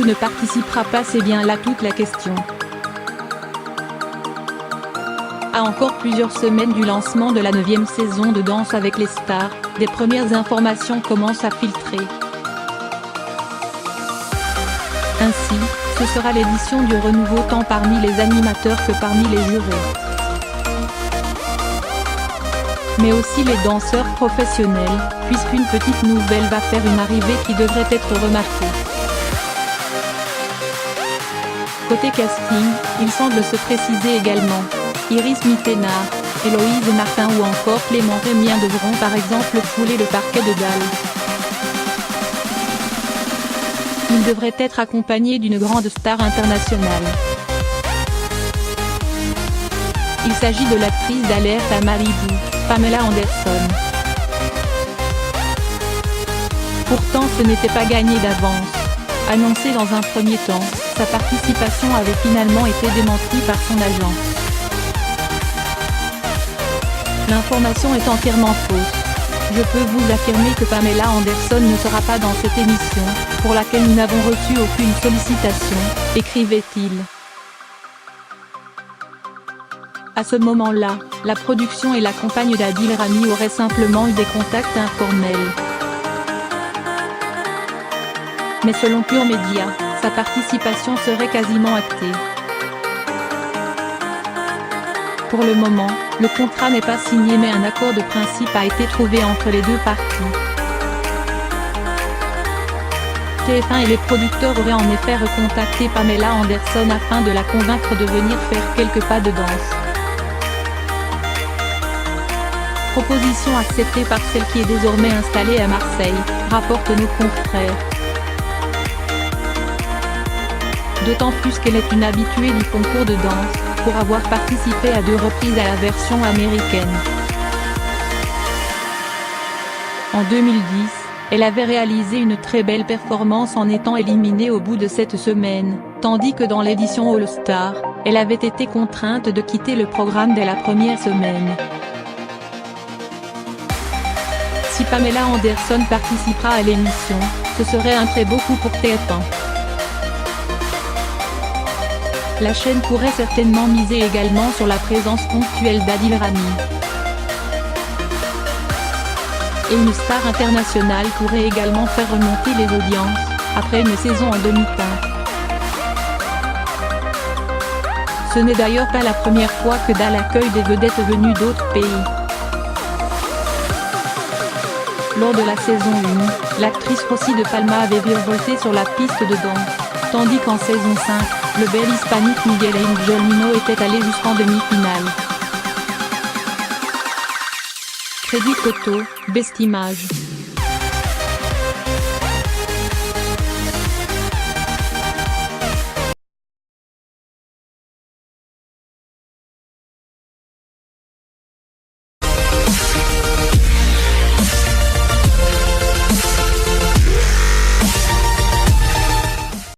ou ne participera pas, c'est bien là toute la question. À encore plusieurs semaines du lancement de la 9e saison de Danse avec les stars, des premières informations commencent à filtrer. Ainsi, ce sera l'édition du renouveau tant parmi les animateurs que parmi les jurés. Mais aussi les danseurs professionnels, puisqu'une petite nouvelle va faire une arrivée qui devrait être remarquée. Côté casting, il semble se préciser également. Iris Mittenard, Héloïse Martin ou encore Clément Rémien devront par exemple fouler le parquet de Dalles. Il devrait être accompagné d'une grande star internationale. Il s'agit de l'actrice d'Alerte à Malibu, Pamela Anderson. Pourtant ce n'était pas gagné d'avance. Annoncé dans un premier temps, sa participation avait finalement été démentie par son agent. L'information est entièrement fausse. Je peux vous affirmer que Pamela Anderson ne sera pas dans cette émission, pour laquelle nous n'avons reçu aucune sollicitation, écrivait-il. À ce moment-là, la production et la compagne d'Adil Rami auraient simplement eu des contacts informels. Mais selon Pure Média, sa participation serait quasiment actée. Pour le moment, le contrat n'est pas signé mais un accord de principe a été trouvé entre les deux parties. TF1 et les producteurs auraient en effet recontacté Pamela Anderson afin de la convaincre de venir faire quelques pas de danse. Proposition acceptée par celle qui est désormais installée à Marseille, rapportent nos confrères. D'autant plus qu'elle est une habituée du concours de danse, pour avoir participé à 2 reprises à la version américaine. En 2010, elle avait réalisé une très belle performance en étant éliminée au bout de 7 semaines, tandis que dans l'édition All Star, elle avait été contrainte de quitter le programme dès la première semaine. Si Pamela Anderson participera à l'émission, ce serait un très beau coup pour TF1. La chaîne pourrait certainement miser également sur la présence ponctuelle d'Adil Rami. Et une star internationale pourrait également faire remonter les audiences, après une saison en demi-teinte. Ce n'est d'ailleurs pas la première fois que Dalles accueille des vedettes venues d'autres pays. Lors de la saison 1, l'actrice Rosy de Palma avait virevolté sur la piste de danse, tandis qu'en saison 5, le bel hispanique Miguel Angel Mino était allé jusqu'en demi-finale. Crédit Photo, Best Image.